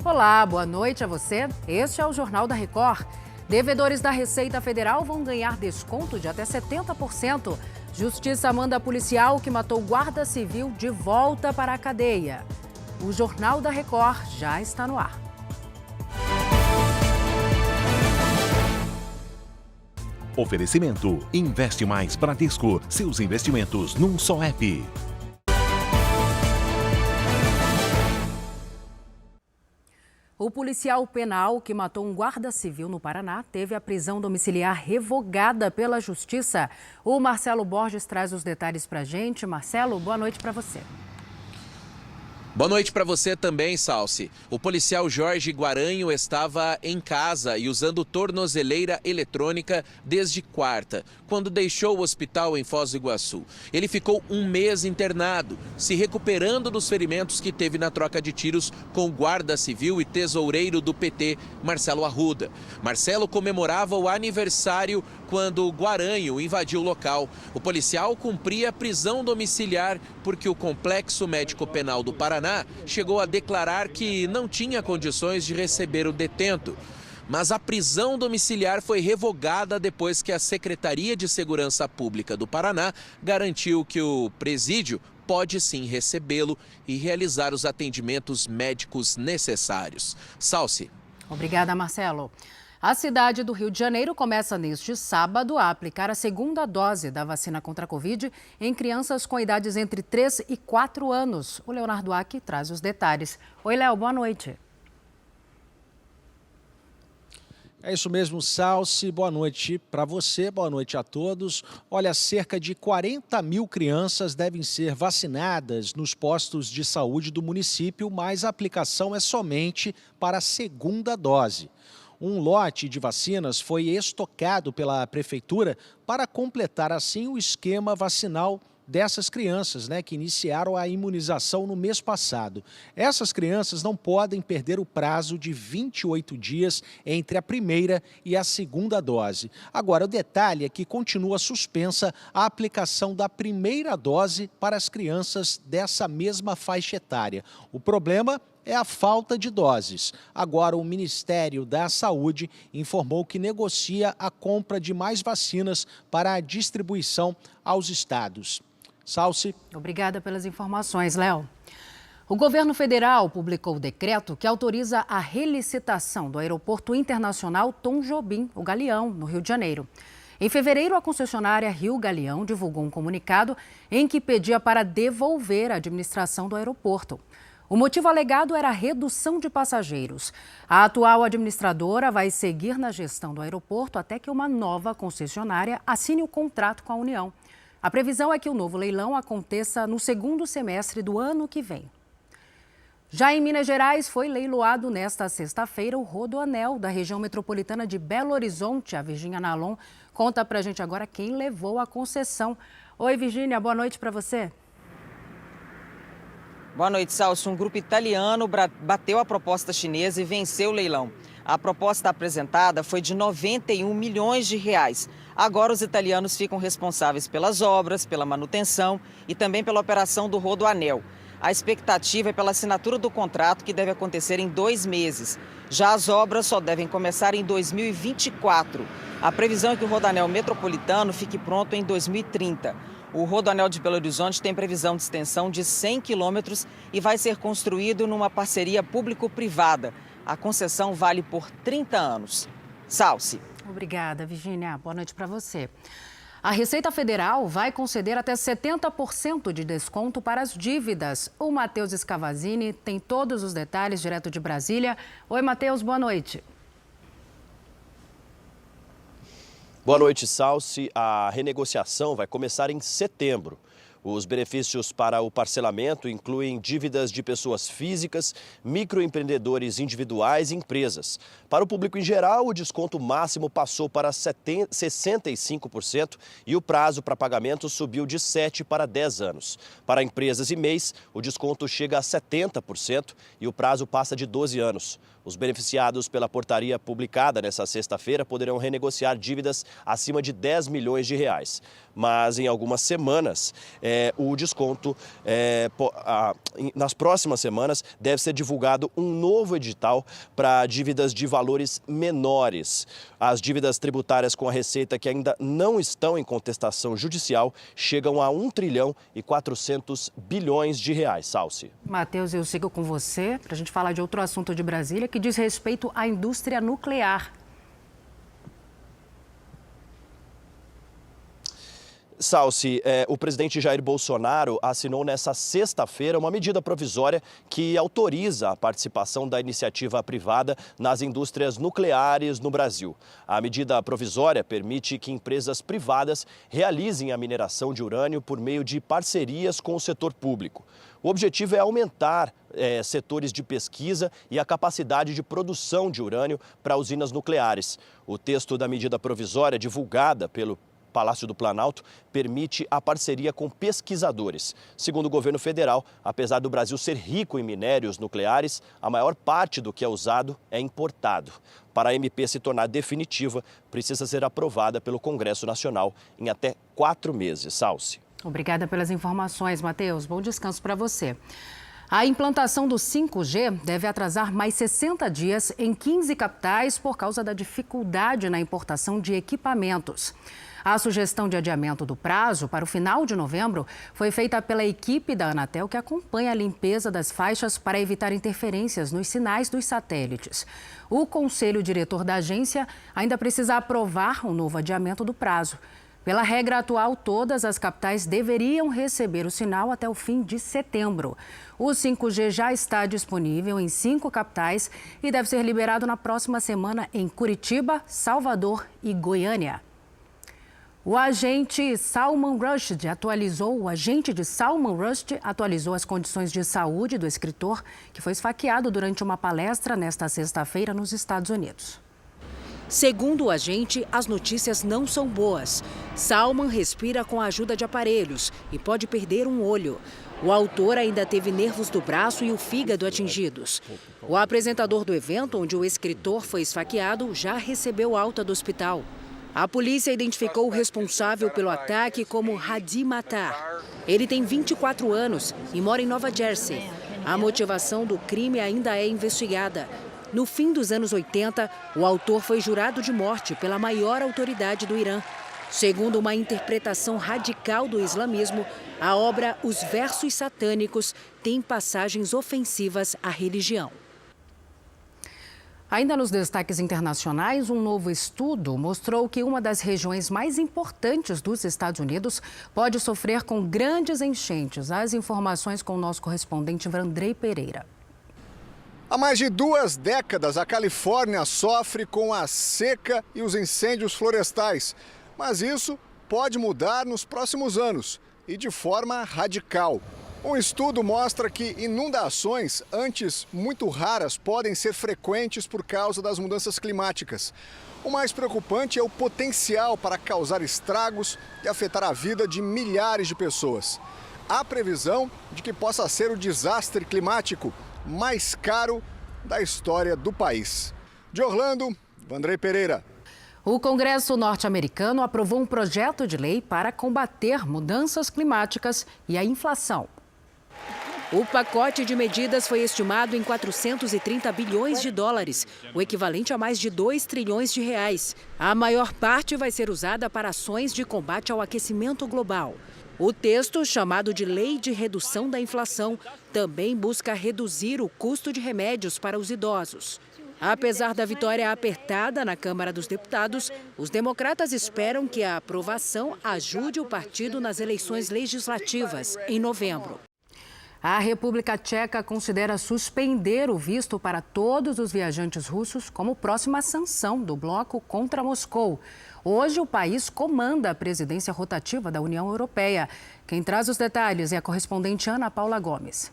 Olá, boa noite a você. Este é o Jornal da Record. Devedores da Receita Federal vão ganhar desconto de até 70%. Justiça manda policial que matou guarda civil de volta para a cadeia. O Jornal da Record já está no ar. Oferecimento: Investe Mais Bradesco. Seus investimentos num só app. O policial penal que matou um guarda civil no Paraná teve a prisão domiciliar revogada pela Justiça. O Marcelo Borges traz os detalhes para a gente. Marcelo, boa noite para você. Boa noite para você também, Salsi. O policial Jorge Guaranho estava em casa e usando tornozeleira eletrônica desde quarta, quando deixou o hospital em Foz do Iguaçu. Ele ficou um mês internado, se recuperando dos ferimentos que teve na troca de tiros com o guarda civil e tesoureiro do PT, Marcelo Arruda. Marcelo comemorava o aniversário quando Guaranho invadiu o local. O policial cumpria prisão domiciliar porque o Complexo Médico Penal do Paraná chegou a declarar que não tinha condições de receber o detento. Mas a prisão domiciliar foi revogada depois que a Secretaria de Segurança Pública do Paraná garantiu que o presídio pode sim recebê-lo e realizar os atendimentos médicos necessários. Salsi. Obrigada, Marcelo. A cidade do Rio de Janeiro começa neste sábado a aplicar a segunda dose da vacina contra a Covid em crianças com idades entre 3 e 4 anos. O Leonardo Aki traz os detalhes. Oi, Léo, boa noite. É isso mesmo, Salsi. Boa noite para você, boa noite a todos. Olha, cerca de 40 mil crianças devem ser vacinadas nos postos de saúde do município, mas a aplicação é somente para a segunda dose. Um lote de vacinas foi estocado pela prefeitura para completar assim o esquema vacinal dessas crianças, que iniciaram a imunização no mês passado. Essas crianças não podem perder o prazo de 28 dias entre a primeira e a segunda dose. Agora, o detalhe é que continua suspensa a aplicação da primeira dose para as crianças dessa mesma faixa etária. O problema é a falta de doses. Agora, o Ministério da Saúde informou que negocia a compra de mais vacinas para a distribuição aos estados. Salsi. Obrigada pelas informações, Léo. O governo federal publicou o decreto que autoriza a relicitação do Aeroporto Internacional Tom Jobim, o Galeão, no Rio de Janeiro. Em fevereiro, a concessionária Rio Galeão divulgou um comunicado em que pedia para devolver a administração do aeroporto. O motivo alegado era a redução de passageiros. A atual administradora vai seguir na gestão do aeroporto até que uma nova concessionária assine o contrato com a União. A previsão é que o novo leilão aconteça no segundo semestre do ano que vem. Já em Minas Gerais, foi leiloado nesta sexta-feira o Rodoanel da região metropolitana de Belo Horizonte. A Virgínia Nalon conta pra gente agora quem levou a concessão. Oi, Virgínia, boa noite para você. Boa noite, Salso. Um grupo italiano bateu a proposta chinesa e venceu o leilão. A proposta apresentada foi de 91 milhões de reais. Agora os italianos ficam responsáveis pelas obras, pela manutenção e também pela operação do Rodoanel. A expectativa é pela assinatura do contrato, que deve acontecer em 2 meses. Já as obras só devem começar em 2024. A previsão é que o Rodoanel metropolitano fique pronto em 2030. O Rodoanel de Belo Horizonte tem previsão de extensão de 100 quilômetros e vai ser construído numa parceria público-privada. A concessão vale por 30 anos. Salsi. Obrigada, Virgínia. Boa noite para você. A Receita Federal vai conceder até 70% de desconto para as dívidas. O Matheus Scavazini tem todos os detalhes direto de Brasília. Oi, Matheus, boa noite. Boa noite, Salsi. A renegociação vai começar em setembro. Os benefícios para o parcelamento incluem dívidas de pessoas físicas, microempreendedores individuais e empresas. Para o público em geral, o desconto máximo passou para 65% e o prazo para pagamento subiu de 7 para 10 anos. Para empresas e MEIs, o desconto chega a 70% e o prazo passa de 12 anos. Os beneficiados pela portaria publicada nesta sexta-feira poderão renegociar dívidas acima de 10 milhões de reais. mas em algumas semanas o desconto, nas próximas semanas, deve ser divulgado um novo edital para dívidas de valores menores. As dívidas tributárias com a Receita que ainda não estão em contestação judicial chegam a 1 trilhão e 400 bilhões de reais. Salsi. Matheus, eu sigo com você para a gente falar de outro assunto de Brasília que diz respeito à indústria nuclear. Salsi, o presidente Jair Bolsonaro assinou nesta sexta-feira uma medida provisória que autoriza a participação da iniciativa privada nas indústrias nucleares no Brasil. A medida provisória permite que empresas privadas realizem a mineração de urânio por meio de parcerias com o setor público. O objetivo é aumentar setores de pesquisa e a capacidade de produção de urânio para usinas nucleares. O texto da medida provisória, divulgada pelo Palácio do Planalto, permite a parceria com pesquisadores. Segundo o governo federal, apesar do Brasil ser rico em minérios nucleares, a maior parte do que é usado é importado. Para a MP se tornar definitiva, precisa ser aprovada pelo Congresso Nacional em até 4 meses. Salsi. Obrigada pelas informações, Matheus. Bom descanso para você. A implantação do 5G deve atrasar mais 60 dias em 15 capitais por causa da dificuldade na importação de equipamentos. A sugestão de adiamento do prazo para o final de novembro foi feita pela equipe da Anatel, que acompanha a limpeza das faixas para evitar interferências nos sinais dos satélites. O conselho diretor da agência ainda precisa aprovar um novo adiamento do prazo. Pela regra atual, todas as capitais deveriam receber o sinal até o fim de setembro. O 5G já está disponível em 5 capitais e deve ser liberado na próxima semana em Curitiba, Salvador e Goiânia. O agente de Salman Rushdie atualizou as condições de saúde do escritor que foi esfaqueado durante uma palestra nesta sexta-feira nos Estados Unidos. Segundo o agente, as notícias não são boas. Salman respira com a ajuda de aparelhos e pode perder um olho. O autor ainda teve nervos do braço e o fígado atingidos. O apresentador do evento, onde o escritor foi esfaqueado, já recebeu alta do hospital. A polícia identificou o responsável pelo ataque como Hadi Matar. Ele tem 24 anos e mora em Nova Jersey. A motivação do crime ainda é investigada. No fim dos anos 80, o autor foi jurado de morte pela maior autoridade do Irã. Segundo uma interpretação radical do islamismo, a obra Os Versos Satânicos tem passagens ofensivas à religião. Ainda nos destaques internacionais, um novo estudo mostrou que uma das regiões mais importantes dos Estados Unidos pode sofrer com grandes enchentes. As informações com o nosso correspondente Vandrei Pereira. Há mais de 2 décadas, a Califórnia sofre com a seca e os incêndios florestais. Mas isso pode mudar nos próximos anos e de forma radical. Um estudo mostra que inundações, antes muito raras, podem ser frequentes por causa das mudanças climáticas. O mais preocupante é o potencial para causar estragos e afetar a vida de milhares de pessoas. Há previsão de que possa ser o desastre climático mais caro da história do país. De Orlando, Vandrei Pereira. O Congresso norte-americano aprovou um projeto de lei para combater mudanças climáticas e a inflação. O pacote de medidas foi estimado em 430 bilhões de dólares, o equivalente a mais de 2 trilhões de reais. A maior parte vai ser usada para ações de combate ao aquecimento global. O texto, chamado de Lei de Redução da Inflação, também busca reduzir o custo de remédios para os idosos. Apesar da vitória apertada na Câmara dos Deputados, os democratas esperam que a aprovação ajude o partido nas eleições legislativas em novembro. A República Tcheca considera suspender o visto para todos os viajantes russos como próxima sanção do bloco contra Moscou. Hoje, o país comanda a presidência rotativa da União Europeia. Quem traz os detalhes é a correspondente Ana Paula Gomes.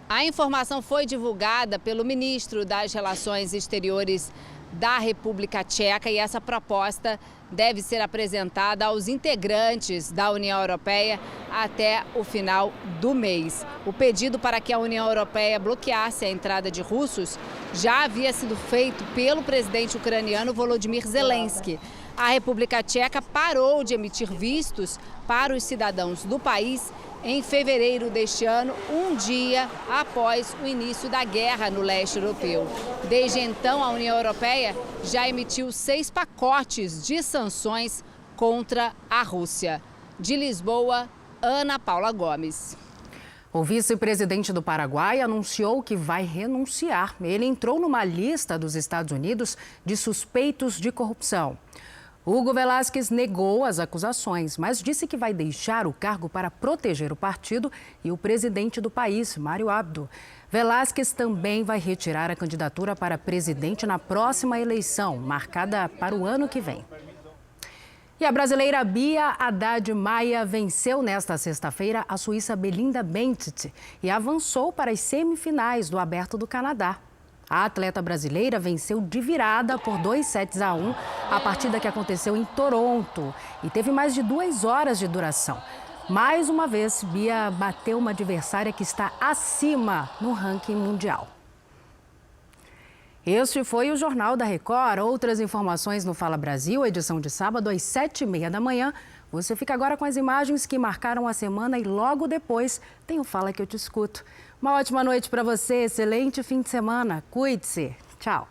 A informação foi divulgada pelo ministro das Relações Exteriores da República Tcheca e essa proposta deve ser apresentada aos integrantes da União Europeia até o final do mês. O pedido para que a União Europeia bloqueasse a entrada de russos já havia sido feito pelo presidente ucraniano Volodymyr Zelensky. A República Tcheca parou de emitir vistos para os cidadãos do país em fevereiro deste ano, um dia após o início da guerra no leste europeu. Desde então, a União Europeia já emitiu 6 pacotes de sanções contra a Rússia. De Lisboa, Ana Paula Gomes. O vice-presidente do Paraguai anunciou que vai renunciar. Ele entrou numa lista dos Estados Unidos de suspeitos de corrupção. Hugo Velázquez negou as acusações, mas disse que vai deixar o cargo para proteger o partido e o presidente do país, Mário Abdo. Velázquez também vai retirar a candidatura para presidente na próxima eleição, marcada para o ano que vem. E a brasileira Bia Haddad Maia venceu nesta sexta-feira a suíça Belinda Bencic e avançou para as semifinais do Aberto do Canadá. A atleta brasileira venceu de virada por 2-1 a partida que aconteceu em Toronto e teve mais de 2 horas de duração. Mais uma vez, Bia bateu uma adversária que está acima no ranking mundial. Este foi o Jornal da Record. Outras informações no Fala Brasil, edição de sábado às 7h30 da manhã. Você fica agora com as imagens que marcaram a semana e logo depois tem o Fala que eu te escuto. Uma ótima noite para você, excelente fim de semana. Cuide-se. Tchau.